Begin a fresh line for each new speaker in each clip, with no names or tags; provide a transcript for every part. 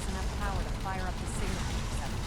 us enough power to fire up the signal interceptor.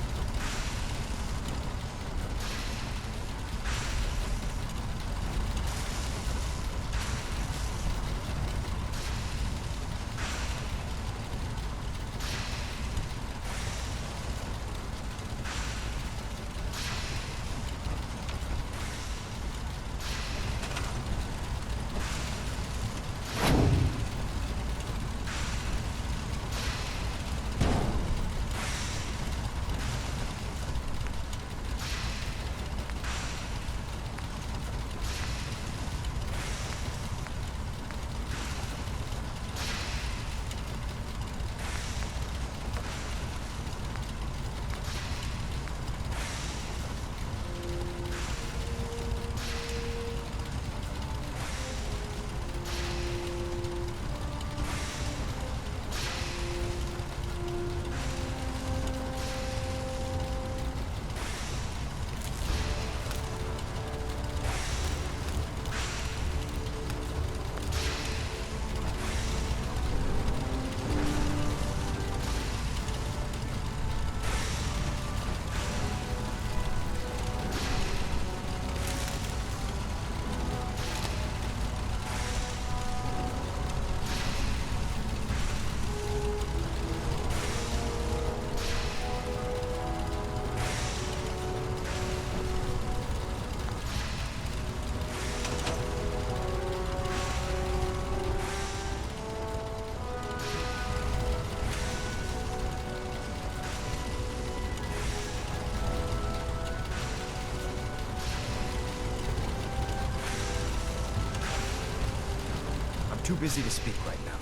Too busy to speak right now.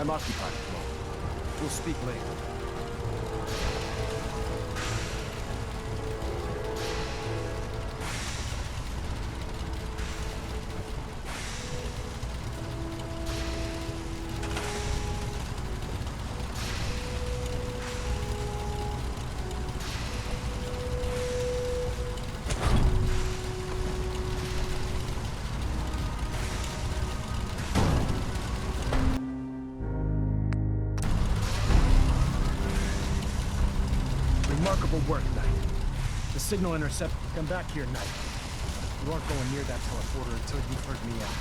I'm occupied at the moment. We'll speak later. Remarkable work, Knight. The signal intercept. Come back here, Knight. You aren't going near that teleporter until you've heard me out.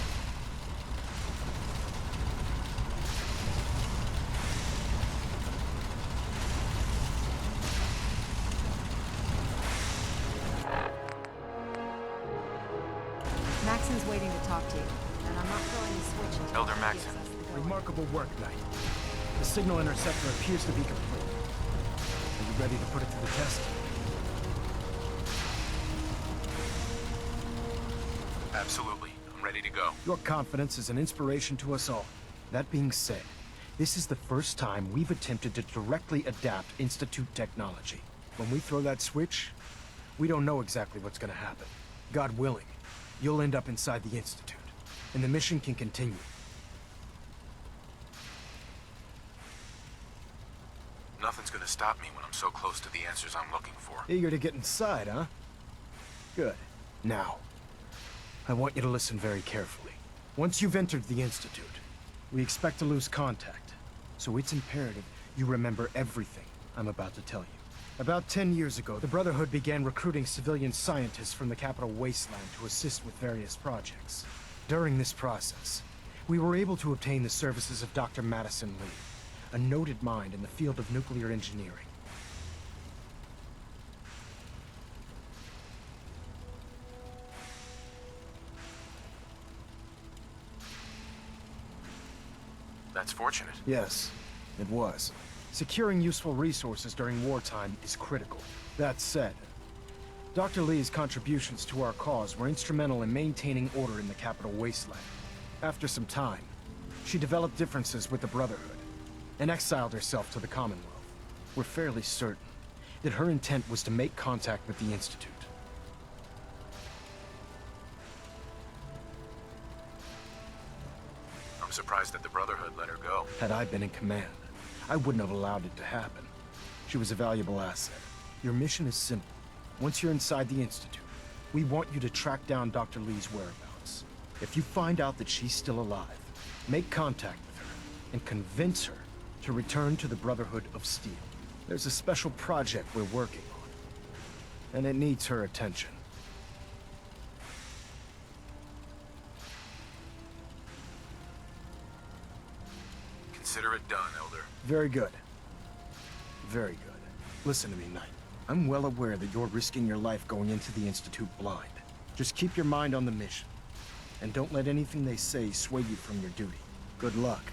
Maxon's waiting to talk to you, and I'm not throwing the switch until
Elder
he
Maxon.
gives us the go-ahead.
Remarkable work, Knight. The signal interceptor appears to be complete. Are you ready to put it to the test?
Absolutely. I'm ready to go.
Your confidence is an inspiration to us all. That being said, this is the first time we've attempted to directly adapt Institute technology. When we throw that switch, We don't know exactly what's gonna happen. God willing, you'll end up inside the Institute, and the mission can continue.
Nothing's gonna stop me when I'm so close to the answers I'm looking for.
Eager to get inside, huh? Good. Now, I want you to listen very carefully. Once you've entered the Institute, we expect to lose contact, so it's imperative you remember everything I'm about to tell you. About 10 years ago, the Brotherhood began recruiting civilian scientists from the capital wasteland to assist with various projects. During this process, we were able to obtain the services of Dr. Madison Lee, a noted mind in the field of nuclear engineering.
That's fortunate.
Yes, it was. Securing useful resources during wartime is critical. That said, Dr. Lee's contributions to our cause were instrumental in maintaining order in the capital wasteland. After some time, she developed differences with the Brotherhood and exiled herself to the Commonwealth. We're fairly certain that her intent was to make contact with the Institute.
I'm surprised that the Brotherhood let her go.
Had I been in command, I wouldn't have allowed it to happen. She was a valuable asset. Your mission is simple. Once you're inside the Institute, we want you to track down Dr. Lee's whereabouts. If you find out that she's still alive, make contact with her and convince her to return to the Brotherhood of Steel. There's a special project we're working on, and it needs her attention.
Consider it done, Elder.
Very good. Very good. Listen to me, Knight. I'm well aware that you're risking your life going into the Institute blind. Just keep your mind on the mission, and don't let anything they say sway you from your duty. Good luck.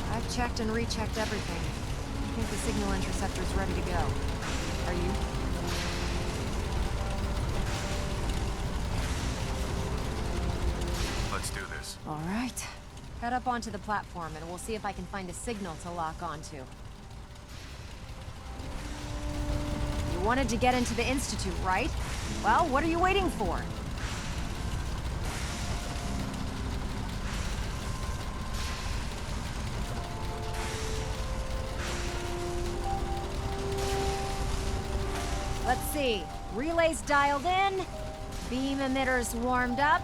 I've checked and rechecked everything. I think the signal interceptor's ready to go. Are you?
Let's do this.
All right. Head up onto the platform and we'll see if I can find a signal to lock onto. You wanted to get into the Institute, right? Well, what are you waiting for? Let's see. Relays dialed in. Beam emitters warmed up.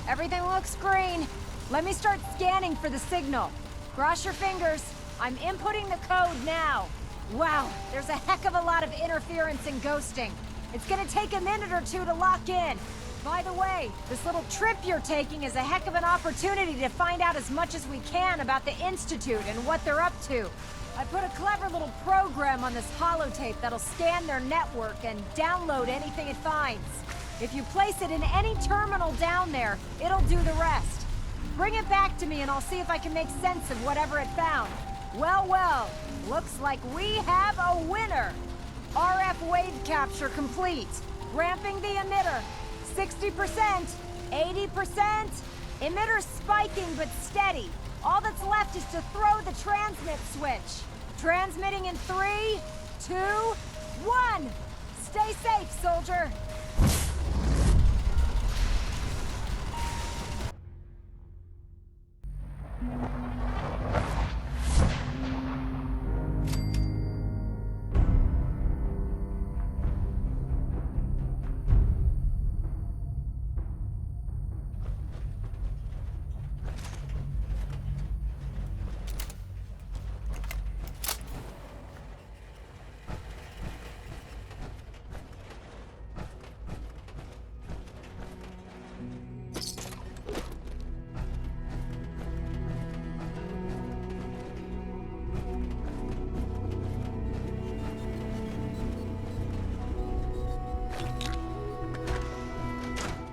Everything looks green. Let me start scanning for the signal. Cross your fingers. I'm inputting the code now. Wow, there's a heck of a lot of interference and ghosting. It's gonna take a minute or two to lock in. By the way, this little trip you're taking is a heck of an opportunity to find out as much as we can about the Institute and what they're up to. I put a clever little program on this holotape that'll scan their network and download anything it finds. If you place it in any terminal down there, it'll do the rest. Bring it back to me and I'll see if I can make sense of whatever it found. Well, well, looks like we have a winner. RF wave capture complete. Ramping the emitter. 60%, 80%. Emitter spiking but steady. All that's left is to throw the transmit switch. Transmitting in 3, 2, 1. Stay safe, soldier.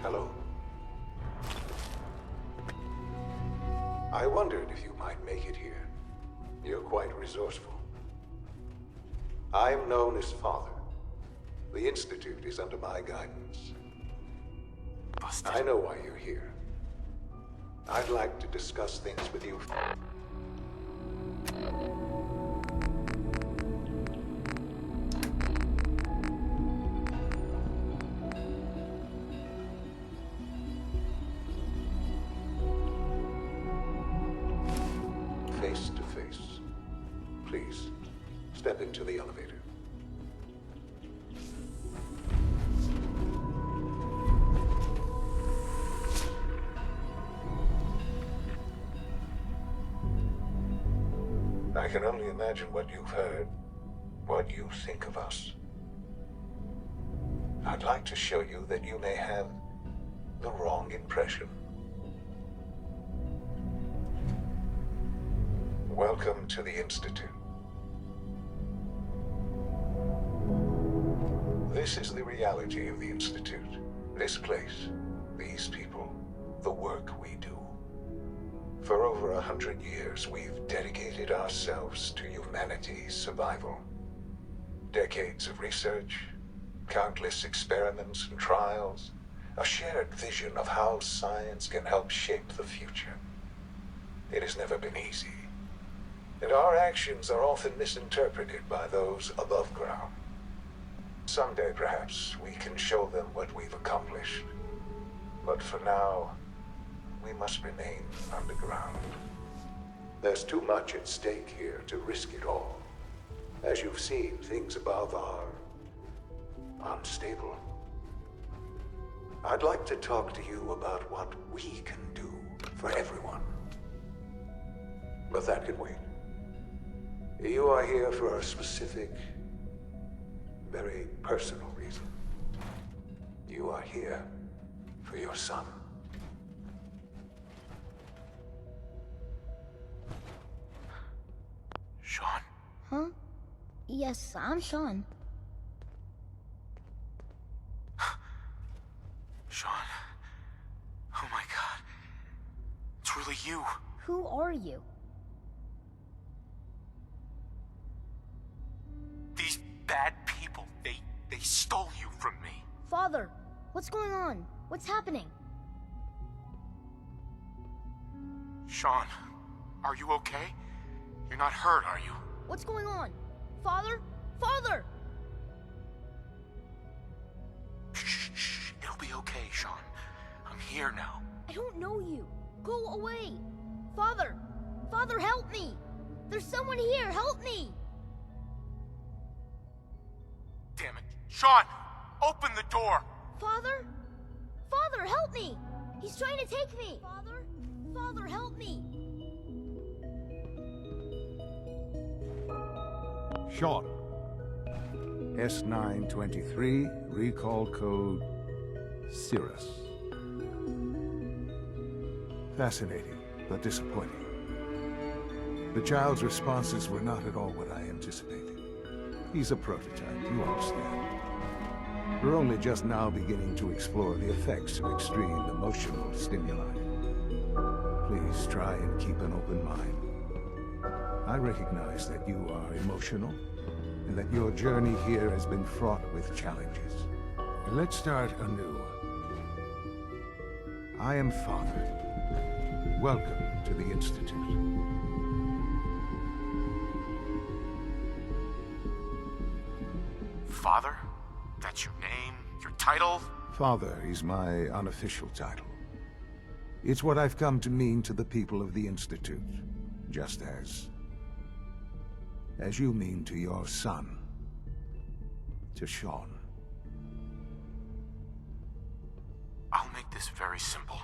Hello. I wondered if you might make it here. quite resourceful. I am known as Father. The Institute is under my guidance.
Busted.
I know why you're here. I'd like to discuss things with you. Face to face. Please, step into the elevator. I can only imagine what you've heard, what you think of us. I'd like to show you that you may have the wrong impression. Welcome to the Institute. This is the reality of the Institute. This place, these people, the work we do. For over 100 years, we've dedicated ourselves to humanity's survival. Decades of research, countless experiments and trials, a shared vision of how science can help shape the future. It has never been easy, and our actions are often misinterpreted by those above ground. Someday, perhaps, we can show them what we've accomplished. But for now, we must remain underground. There's too much at stake here to risk it all. As you've seen, things above are unstable. I'd like to talk to you about what we can do for everyone. But that can wait. You are here for a specific, very personal reason. You are here for your son.
Sean?
Huh? Yes, I'm Sean.
Sean. Oh my god. It's really you.
Who are you?
These bad people, they stole you from me.
Father, what's going on? What's happening?
Sean, are you okay? You're not hurt, are you?
What's going on? Father? Father!
Shh. It'll be okay, Sean. I'm here now.
I don't know you. Go away. Father! Father, help me! There's someone here, help me!
Damn it. Sean! Open the door!
Father? Father, help me! He's trying to take me! Father? Father, help me!
Sean. S923, recall code Cirrus. Fascinating, but disappointing. The child's responses were not at all what I anticipated. He's a prototype, you understand. We're only just now beginning to explore the effects of extreme emotional stimuli. Please try and keep an open mind. I recognize that you are emotional, and that your journey here has been fraught with challenges. Let's start anew. I am Father. Welcome to the Institute.
Father? That's your name? Your title?
Father is my unofficial title. It's what I've come to mean to the people of the Institute, just as you mean to your son, to Sean.
I'll make this very simple.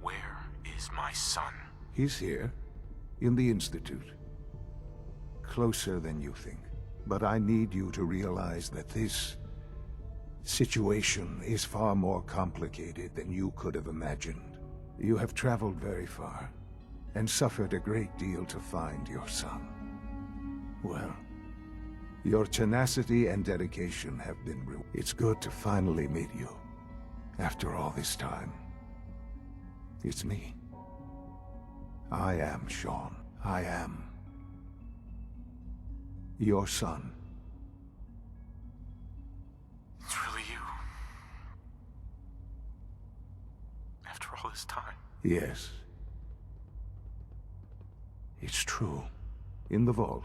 Where is my son?
He's here, in the Institute. Closer than you think. But I need you to realize that this situation is far more complicated than you could have imagined. You have traveled very far, and suffered a great deal to find your son. Well, your tenacity and dedication have been rewarded. It's good to finally meet you, after all this time. It's me. I am Sean. I am Your son.
It's really you. After all this time.
Yes. It's true. In the vault,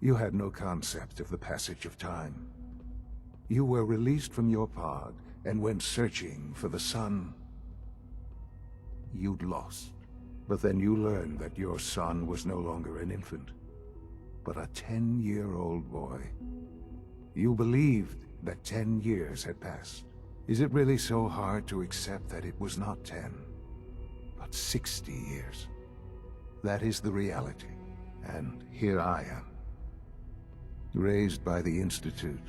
you had no concept of the passage of time. You were released from your pod and went searching for the son you'd lost. But then you learned that your son was no longer an infant, but a 10-year-old boy. You believed that 10 years had passed. Is it really so hard to accept that it was not 10, but 60 years? That is the reality, and here I am. Raised by the Institute,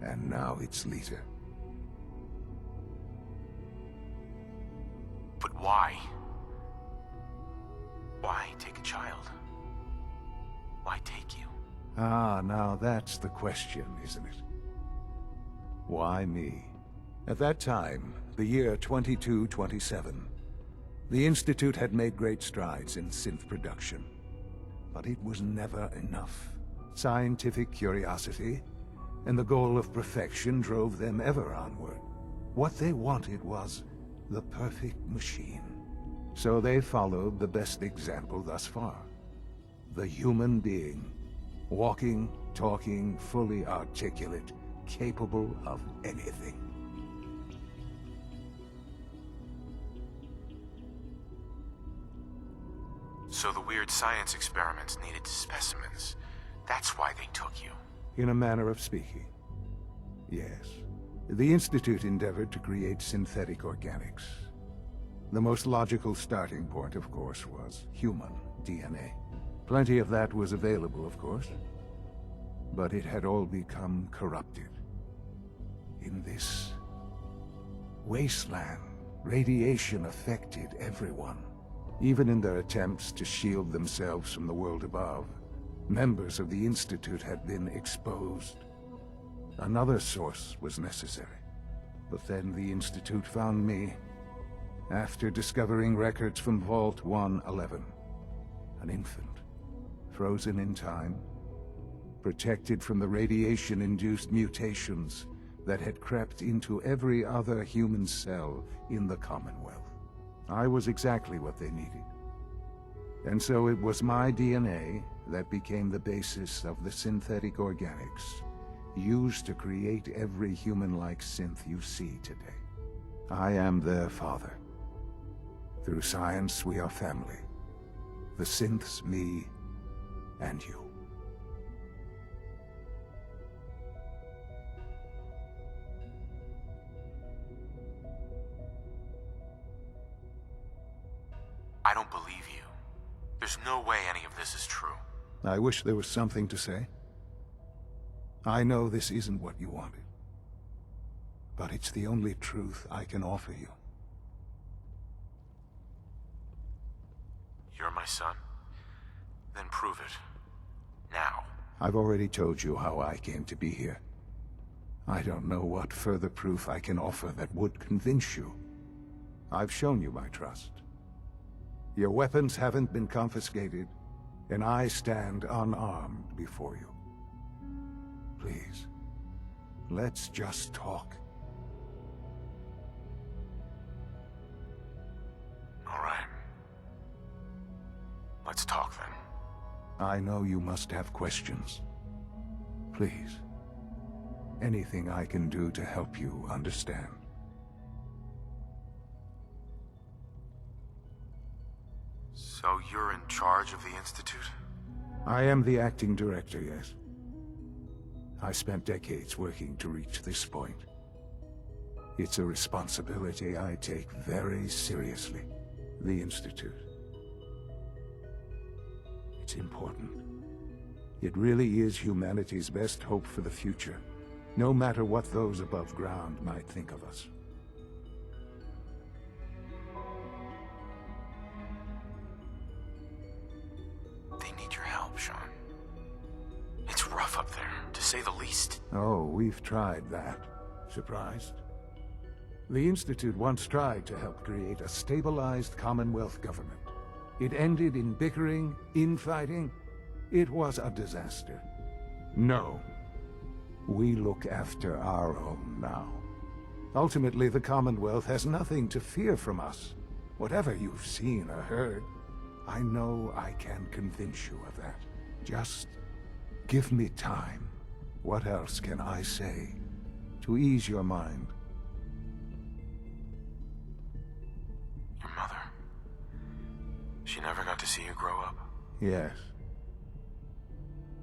and now its leader.
But why? Why take a child? Why take you?
Ah, now that's the question, isn't it? Why me? At that time, the year 2227, the Institute had made great strides in synth production. But it was never enough. Scientific curiosity and the goal of perfection drove them ever onward. What they wanted was the perfect machine. So they followed the best example thus far. The human being. Walking, talking, fully articulate, capable of anything.
So the weird science experiments needed specimens. That's why they took you.
In a manner of speaking. Yes. The Institute endeavored to create synthetic organics. The most logical starting point, of course, was human DNA. Plenty of that was available, of course. But it had all become corrupted. In this wasteland, radiation affected everyone. Even in their attempts to shield themselves from the world above, members of the Institute had been exposed. Another source was necessary. But then the Institute found me, after discovering records from Vault 111. An infant, frozen in time, protected from the radiation-induced mutations that had crept into every other human cell in the Commonwealth. I was exactly what they needed. And so it was my DNA that became the basis of the synthetic organics used to create every human-like synth you see today. I am their father. Through science, we are family. The synths, me, and you.
I don't believe you. There's no way any of this is true.
I wish there was something to say. I know this isn't what you wanted. But it's the only truth I can offer you.
You're my son? Then prove it. Now.
I've already told you how I came to be here. I don't know what further proof I can offer that would convince you. I've shown you my trust. Your weapons haven't been confiscated, and I stand unarmed before you. Please, let's just talk.
All right. Let's talk then.
I know you must have questions. Please, anything I can do to help you understand.
So you're in charge of the Institute?
I am the acting director, yes. I spent decades working to reach this point. It's a responsibility I take very seriously. The Institute. It's important. It really is humanity's best hope for the future, no matter what those above ground might think of us.
They need your help, Sean. It's rough up there, to say the least.
Oh, we've tried that. Surprised? The Institute once tried to help create a stabilized Commonwealth government. It ended in bickering, infighting. It was a disaster. No. We look after our own now. Ultimately, the Commonwealth has nothing to fear from us. Whatever you've seen or heard, I know I can convince you of that. Just give me time. What else can I say to ease your mind?
Your mother. She never got to see you grow up.
Yes.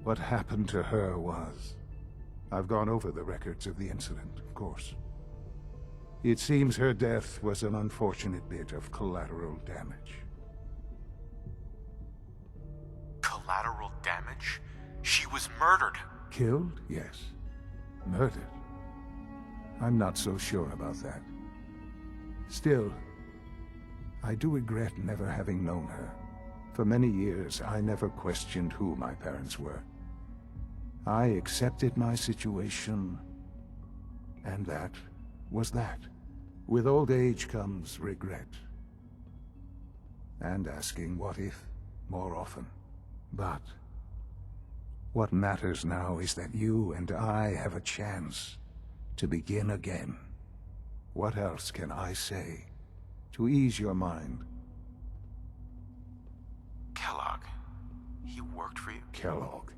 What happened to her was... I've gone over the records of the incident, of course. It seems her death was an unfortunate bit of collateral damage.
Collateral damage? She was murdered.
Killed? Yes. Murdered? I'm not so sure about that. Still, I do regret never having known her. For many years, I never questioned who my parents were. I accepted my situation, and that was that. With old age comes regret. And asking what if more often. But what matters now is that you and I have a chance to begin again. What else can I say to ease your mind?
Kellogg. He worked for you?
Kellogg.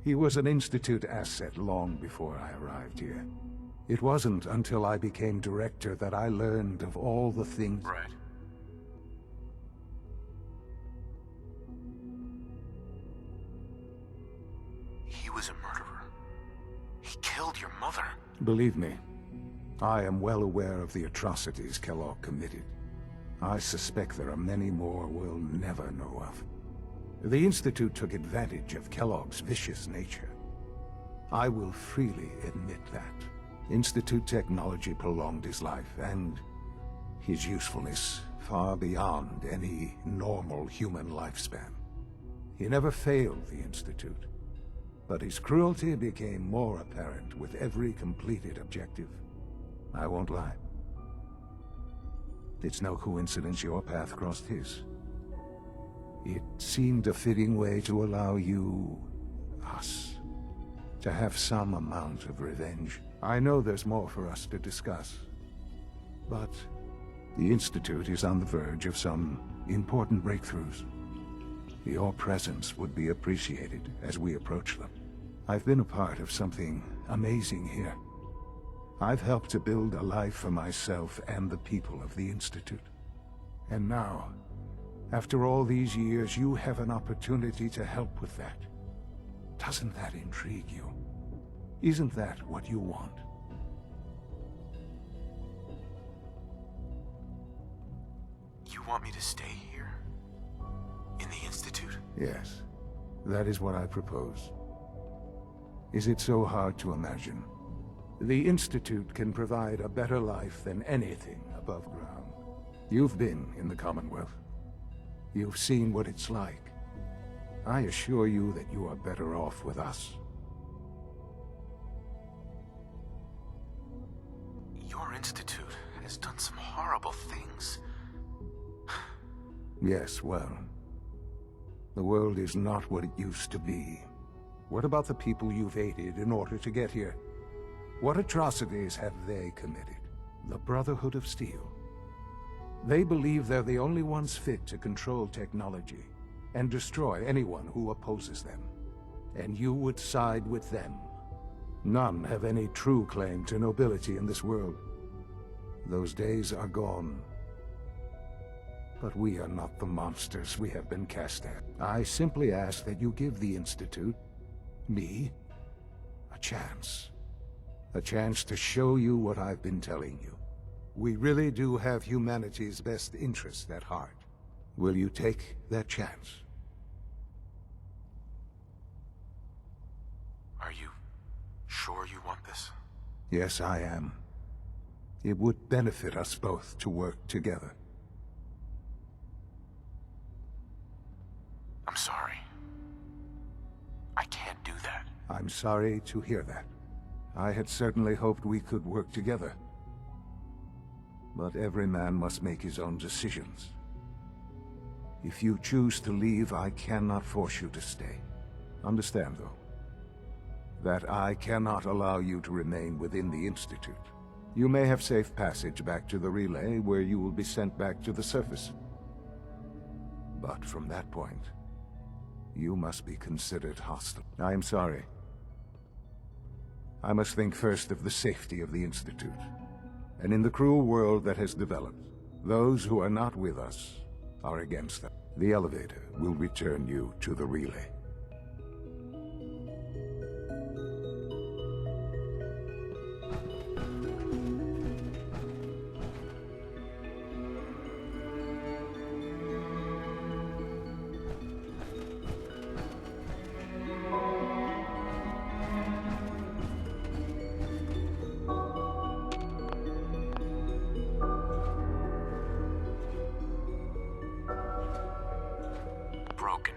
He was an Institute asset long before I arrived here. It wasn't until I became director that I learned of all the things...
Right. He was a murderer. He killed your mother.
Believe me, I am well aware of the atrocities Kellogg committed. I suspect there are many more we'll never know of. The Institute took advantage of Kellogg's vicious nature. I will freely admit that. Institute technology prolonged his life, and his usefulness far beyond any normal human lifespan. He never failed the Institute, but his cruelty became more apparent with every completed objective. I won't lie. It's no coincidence your path crossed his. It seemed a fitting way to allow you, us, to have some amount of revenge. I know there's more for us to discuss, but the Institute is on the verge of some important breakthroughs. Your presence would be appreciated as we approach them. I've been a part of something amazing here. I've helped to build a life for myself and the people of the Institute. And now, after all these years, you have an opportunity to help with that. Doesn't that intrigue you? Isn't that what you want?
You want me to stay here? In the Institute?
Yes, that is what I propose. Is it so hard to imagine? The Institute can provide a better life than anything above ground. You've been in the Commonwealth. You've seen what it's like. I assure you that you are better off with us.
Your Institute has done some horrible things.
Yes, well, the world is not what it used to be. What about the people you've aided in order to get here? What atrocities have they committed? The Brotherhood of Steel. They believe they're the only ones fit to control technology and destroy anyone who opposes them. And you would side with them. None have any true claim to nobility in this world. Those days are gone. But we are not the monsters we have been cast at. I simply ask that you give the Institute, me, a chance. A chance to show you what I've been telling you. We really do have humanity's best interest at heart. Will you take that chance?
Are you sure you want this?
Yes, I am. It would benefit us both to work together.
I'm sorry. I can't do that.
I'm sorry to hear that. I had certainly hoped we could work together. But every man must make his own decisions. If you choose to leave, I cannot force you to stay. Understand, though, that I cannot allow you to remain within the Institute. You may have safe passage back to the relay, where you will be sent back to the surface. But from that point, you must be considered hostile. I am sorry. I must think first of the safety of the Institute. And in the cruel world that has developed, those who are not with us are against them. The elevator will return you to the relay.
Broken.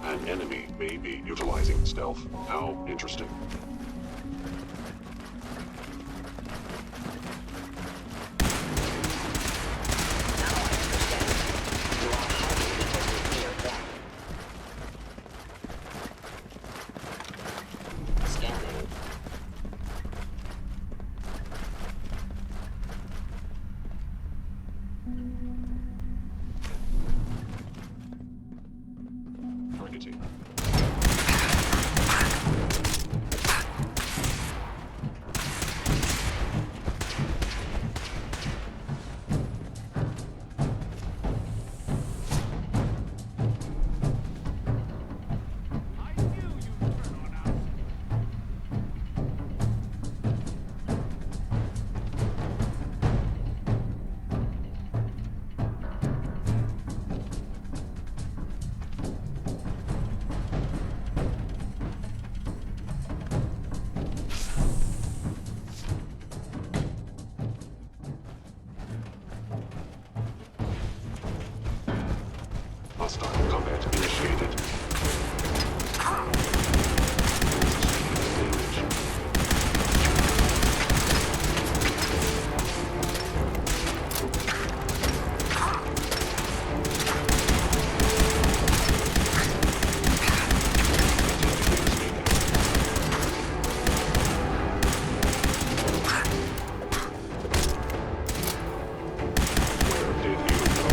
An enemy may be utilizing stealth. How interesting. Targeting. Hostile combat initiated. Where did you go?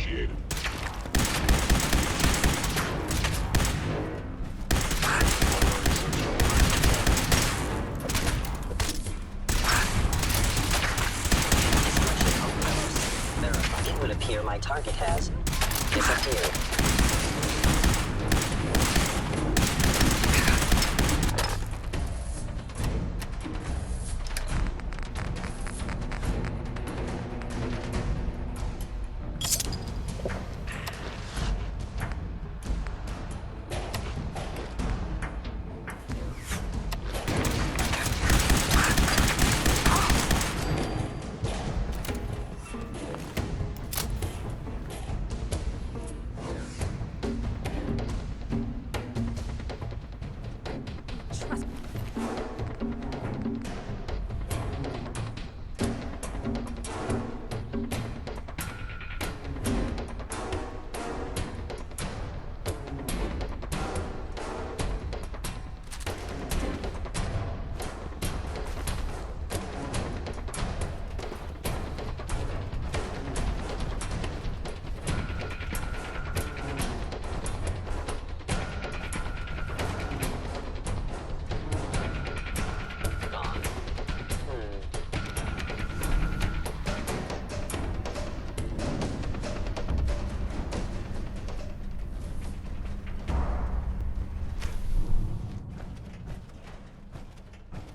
initiated.
It would appear my target has disappeared.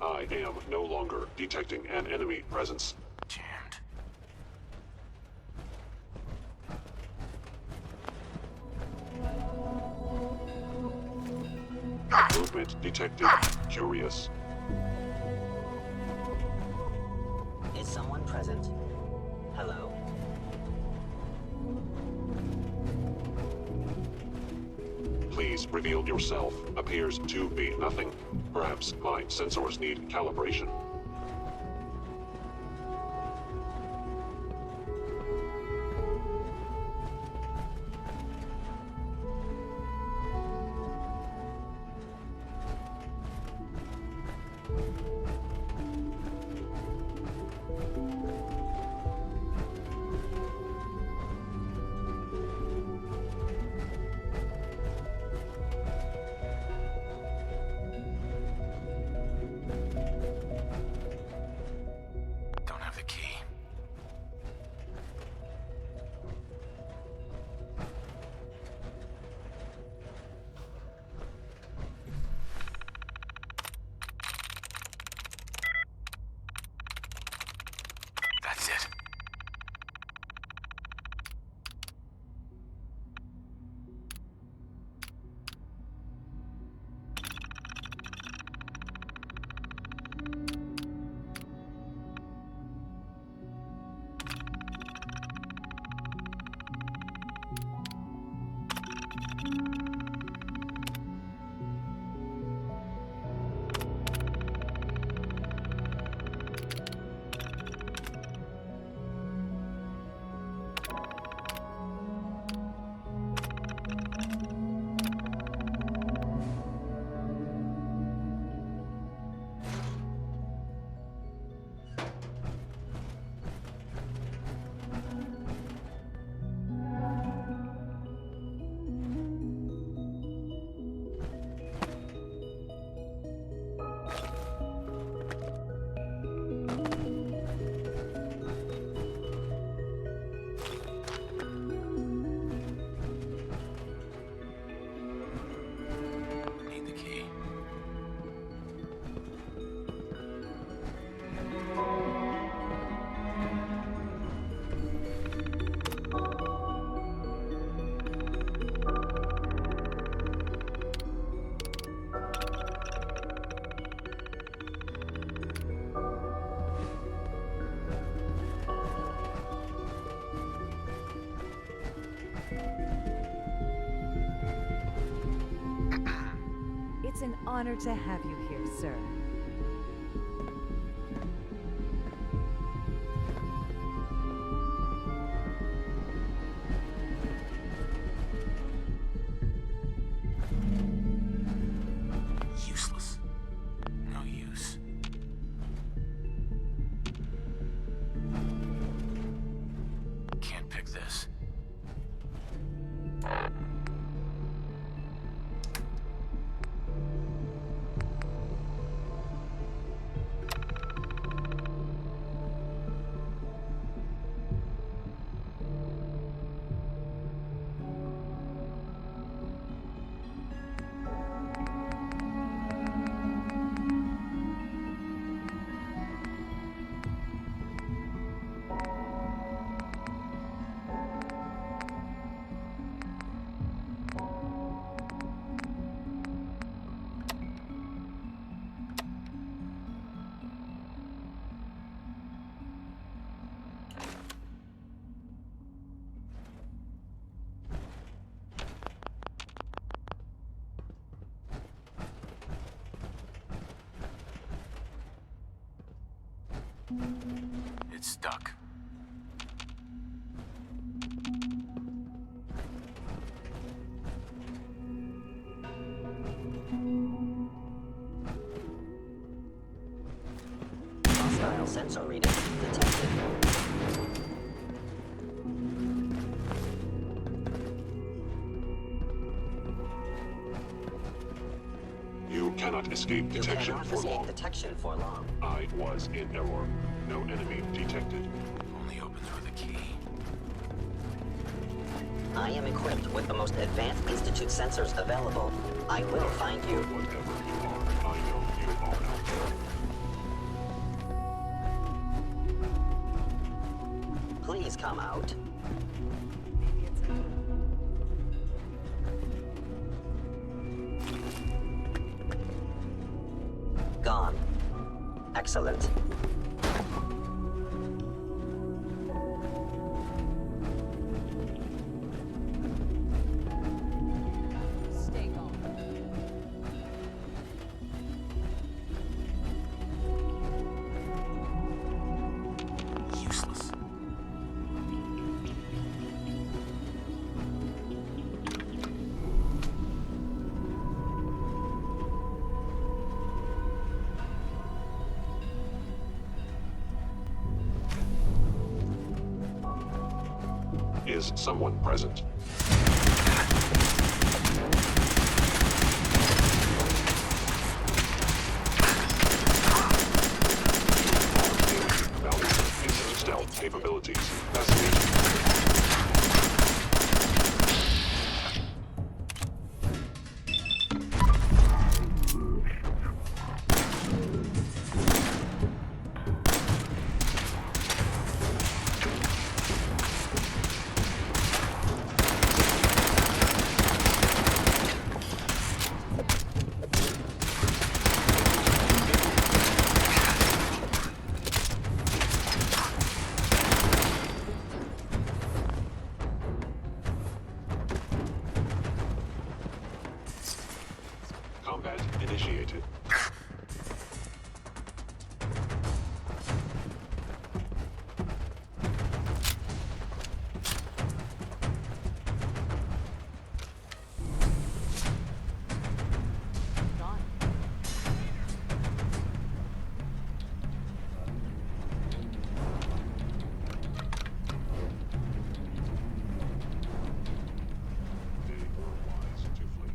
I am no longer detecting an enemy presence.
Jammed.
Movement detected. Curious.
Is someone present? Hello?
Please reveal yourself. Appears to be nothing. Perhaps my sensors need calibration.
Don't have the key. That's it. Need the key.
It's an honor to have you here, sir.
Useless. No use. Can't pick this. It's stuck.
Hostile sensor reading detected.
You cannot escape
You
detection
cannot
for
escape
long.
detection for long.
I was in error. No enemy detected.
Only opens with a key.
I am equipped with the most advanced Institute sensors available. I will find you.
Whatever you are, I know you are out there.
Please come out.
Maybe it's a
Gone. Excellent.
stay gone.
Useless.
Is someone present? Valuable stealth capabilities. Fascinating. Combat initiated.
Gone.
They were wise to flee.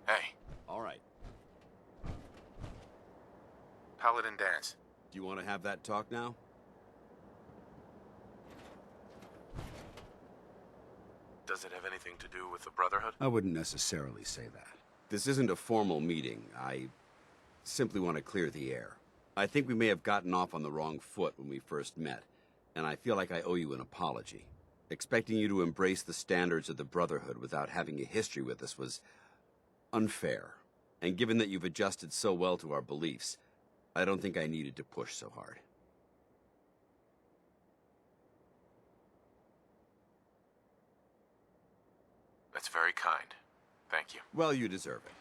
Hey,
All right.
Paladin Dance.
Do you want to have that talk now?
Does it have anything to do with the Brotherhood?
I wouldn't necessarily say that. This isn't a formal meeting. I simply want to clear the air. I think we may have gotten off on the wrong foot when we first met, and I feel like I owe you an apology. Expecting you to embrace the standards of the Brotherhood without having a history with us was unfair. And given that you've adjusted so well to our beliefs, I don't think I needed to push so hard.
That's very kind. Thank you.
Well, you deserve it.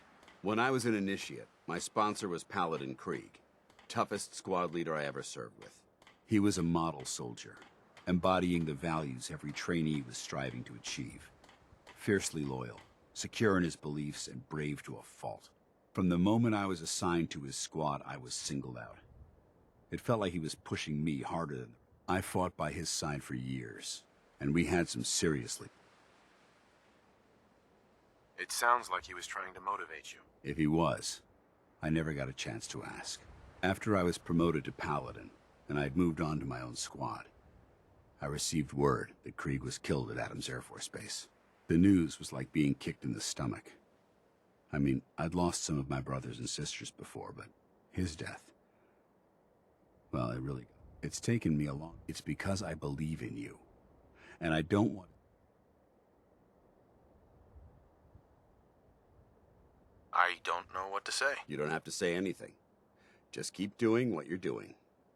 When I was an initiate, my sponsor was Paladin Krieg, toughest squad leader I ever served with. He was a model soldier, embodying the values every trainee was striving to achieve. Fiercely loyal, secure in his beliefs, and brave to a fault. From the moment I was assigned to his squad, I was singled out. It felt like he was pushing me harder than... I fought by his side for years, and we had some seriously...
It sounds like he was trying to motivate you.
If he was, I never got a chance to ask. After I was promoted to Paladin, and I'd moved on to my own squad, I received word that Krieg was killed at Adams Air Force Base. The news was like being kicked in the stomach. I mean, I'd lost some of my brothers and sisters before, but his death... well, it's taken me a long... It's because I believe in you. And I don't want...
I don't know what to say.
You don't have to say anything. Just keep doing what you're doing.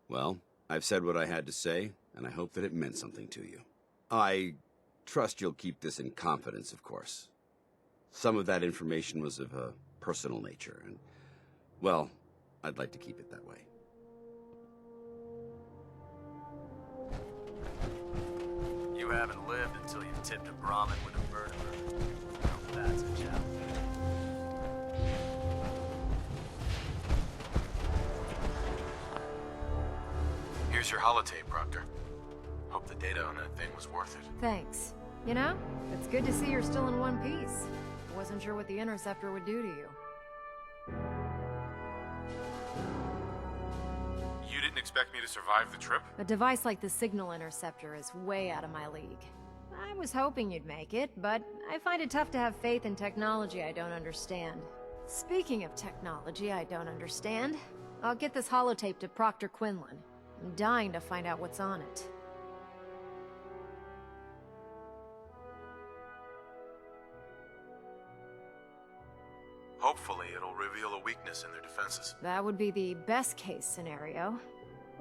Well, I've said what I had to say, and I hope that it meant something to you. I trust you'll keep this in confidence, of course. Some of that information was of a personal nature, and, well, I'd like to keep it that way.
You haven't lived until you tipped a Brahmin with a vertebrae. Now that's a challenge.
Here's your holotape, Proctor. Hope the data on that thing was worth it.
Thanks. You know, it's good to see you're still in one piece. Wasn't sure what the interceptor would do to you.
You didn't expect me to survive the trip?
A device like the signal interceptor is way out of my league. I was hoping you'd make it, but I find it tough to have faith in technology I don't understand. Speaking of technology I don't understand, I'll get this holotape to Proctor Quinlan. I'm dying to find out what's on it.
Hopefully it'll reveal a weakness in their defenses.
That would be the best case scenario.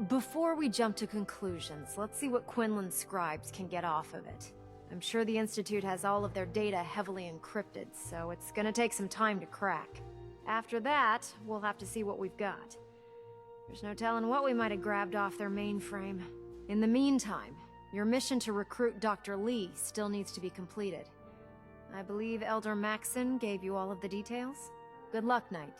Before we jump to conclusions, let's see what Quinlan's scribes can get off of it. I'm sure the Institute has all of their data heavily encrypted, so it's gonna take some time to crack. After that, we'll have to see what we've got. There's no telling what we might have grabbed off their mainframe. In the meantime, your mission to recruit Dr. Lee still needs to be completed. I believe Elder Maxson gave you all of the details? Good luck, Knight.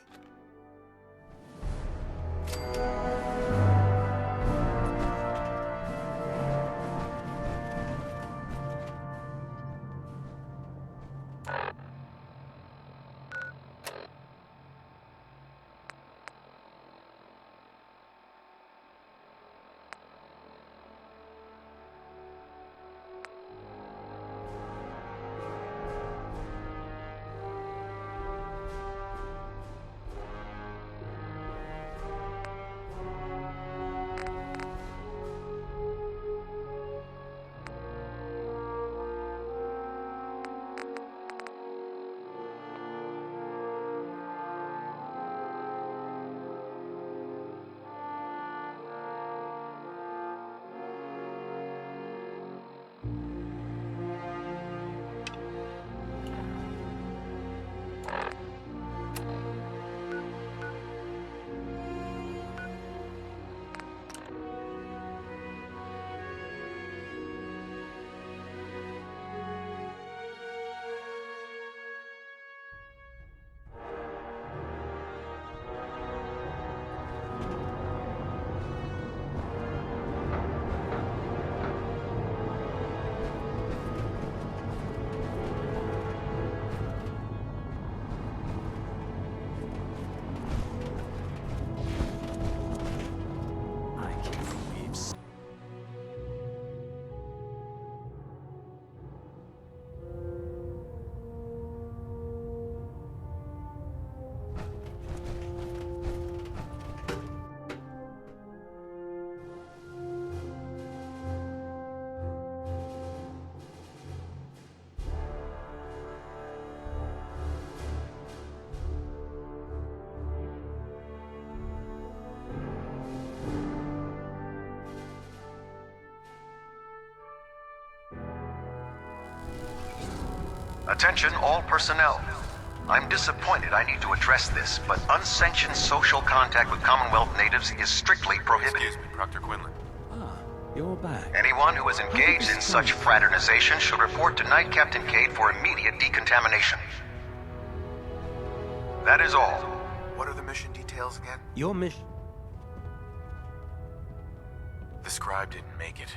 Attention all personnel. I'm disappointed I need to address this, but unsanctioned social contact with Commonwealth natives is strictly prohibited.
Excuse me, Proctor Quinlan.
Ah, you're back.
Anyone who is engaged in such fraternization should report to Knight Captain Cade for immediate decontamination. That is all.
What are the mission details again?
Your mission...
The scribe didn't make it.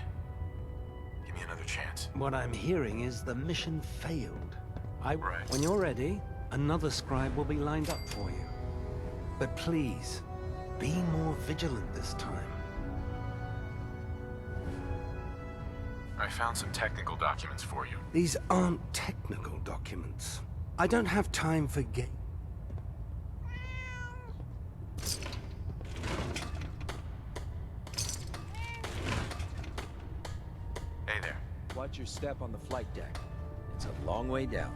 Give me another chance.
What I'm hearing is the mission failed.
Right.
When you're ready, another scribe will be lined up for you. But please, be more vigilant this time.
I found some technical documents for you.
These aren't technical documents. I don't have time for
Hey there.
Watch your step on the flight deck. It's a long way down.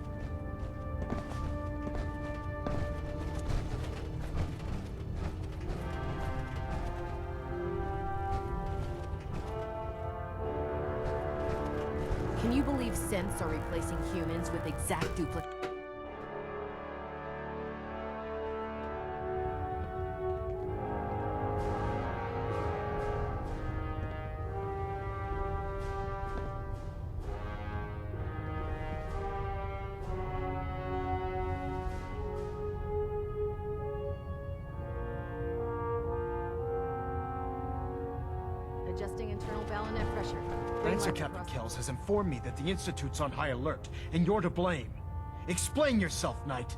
Can you believe synths are replacing humans with exact duplicates? Adjusting internal bayonet pressure.
Ransom Captain Kells has informed me that the Institute's on high alert, and you're to blame. Explain yourself, Knight.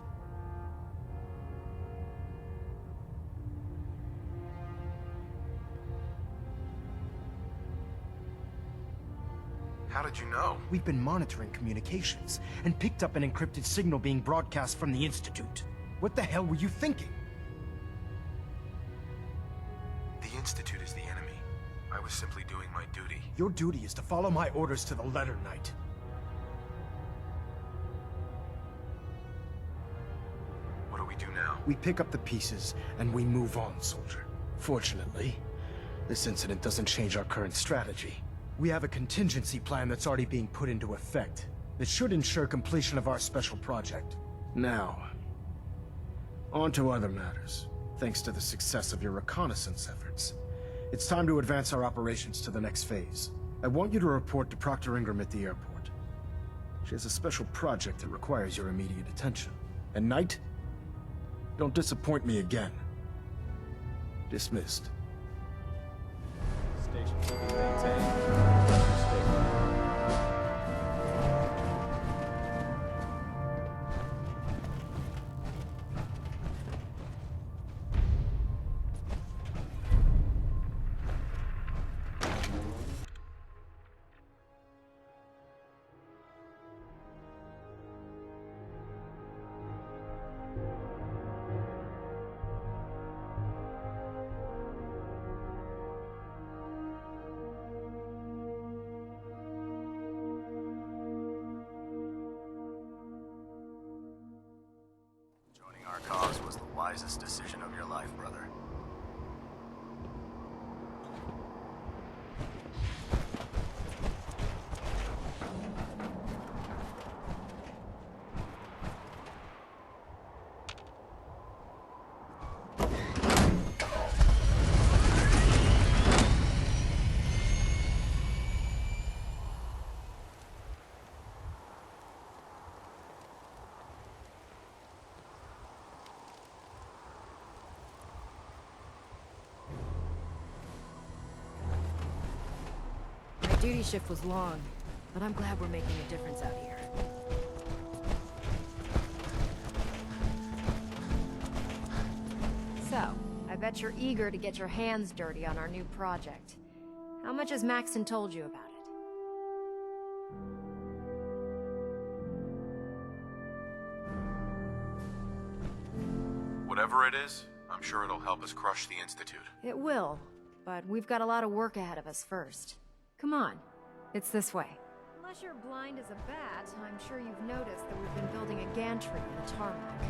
How did you know?
We've been monitoring communications, and picked up an encrypted signal being broadcast from the Institute. What the hell were you thinking?
The Institute is the enemy. I was simply doing my duty.
Your duty is to follow my orders to the letter, Knight.
What do we do now?
We pick up the pieces, and we move on, soldier. Fortunately, this incident doesn't change our current strategy. We have a contingency plan that's already being put into effect that should ensure completion of our special project. Now, on to other matters. Thanks to the success of your reconnaissance efforts, it's time to advance our operations to the next phase. I want you to report to Proctor Ingram at the airport. She has a special project that requires your immediate attention. And Knight, don't disappoint me again. Dismissed.
Station will be maintained. Stay clear. Joining our cause was the wisest decision of your life, brother.
Duty shift was long, but I'm glad we're making a difference out here.
So, I bet you're eager to get your hands dirty on our new project. How much has Maxon told you about it?
Whatever it is, I'm sure it'll help us crush the Institute.
It will, but we've got a lot of work ahead of us first. Come on, it's this way. Unless you're blind as a bat, I'm sure you've noticed that we've been building a gantry in the tarmac.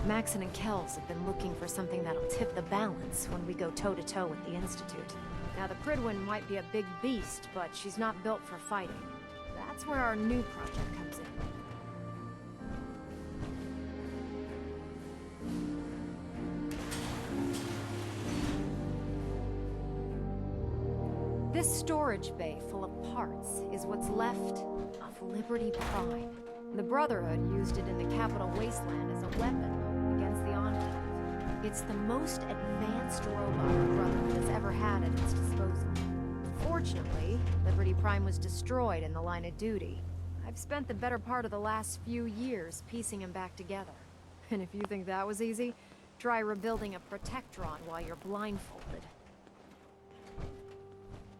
Maxon and Kells have been looking for something that'll tip the balance when we go toe-to-toe with the Institute. Now, the Prydwen might be a big beast, but she's not built for fighting. That's where our new project comes in. This storage bay full of parts is what's left of Liberty Prime. The Brotherhood used it in the Capital Wasteland as a weapon against the Enclave. It's the most advanced robot the Brotherhood has ever had at its disposal. Fortunately, Liberty Prime was destroyed in the line of duty. I've spent the better part of the last few years piecing him back together. And if you think that was easy, try rebuilding a Protectron while you're blindfolded.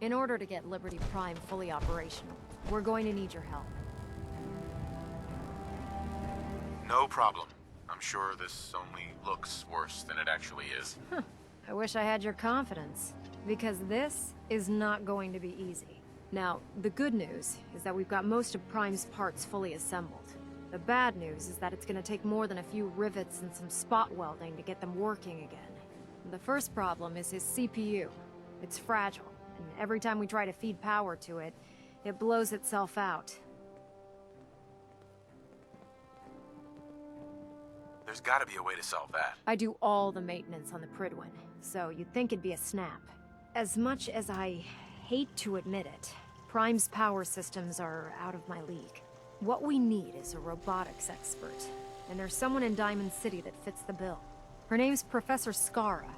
In order to get Liberty Prime fully operational, we're going to need your help.
No problem. I'm sure this only looks worse than it actually is.
I wish I had your confidence, because this is not going to be easy. Now, the good news is that we've got most of Prime's parts fully assembled. The bad news is that it's going to take more than a few rivets and some spot welding to get them working again. The first problem is his CPU. It's fragile. And every time we try to feed power to it, it blows itself out.
There's gotta be a way to solve that.
I do all the maintenance on the Prydwen, so you'd think it'd be a snap. As much as I hate to admit it, Prime's power systems are out of my league. What we need is a robotics expert, and there's someone in Diamond City that fits the bill. Her name's Professor Skara.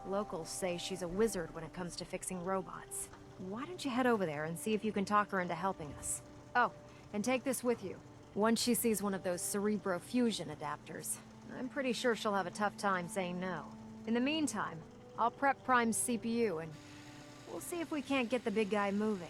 Locals say she's a wizard when it comes to fixing robots. Why don't you head over there and see if you can talk her into helping us? Oh, and take this with you. Once she sees one of those Cerebro fusion adapters, I'm pretty sure she'll have a tough time saying no. In the meantime, I'll prep Prime's CPU and we'll see if we can't get the big guy moving.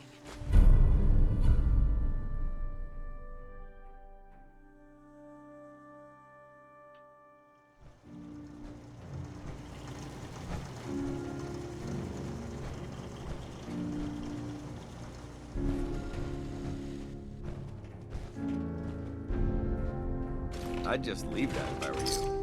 I'd just leave that if I were you.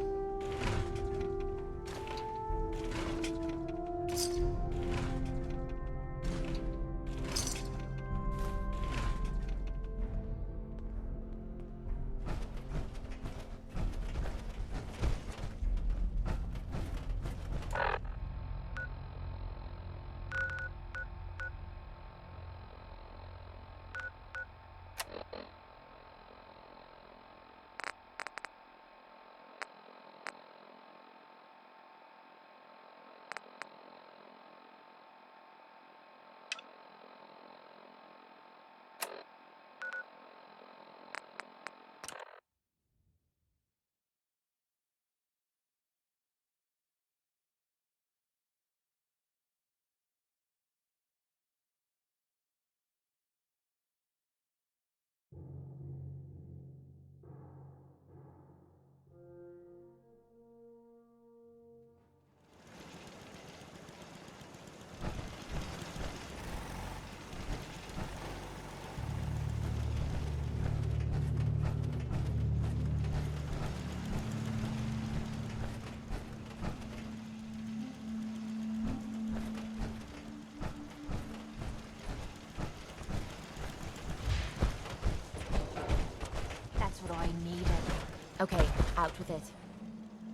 Okay, out with it.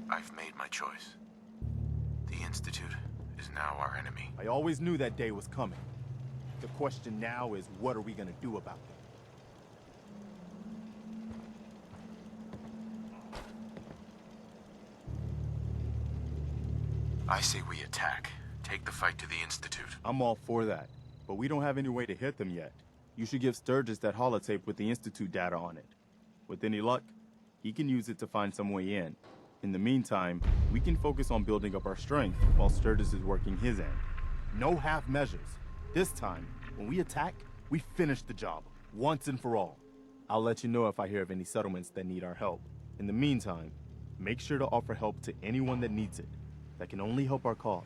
I've made my choice. The Institute is now our enemy.
I always knew that day was coming. The question now is, what are we gonna do about it?
I say we attack. Take the fight to the Institute.
I'm all for that, but we don't have any way to hit them yet. You should give Sturgis that holotape with the Institute data on it. With any luck, he can use it to find some way in. In the meantime, we can focus on building up our strength while Sturgis is working his end. No half measures. This time, when we attack, we finish the job, once and for all. I'll let you know if I hear of any settlements that need our help. In the meantime, make sure to offer help to anyone that needs it. That can only help our cause.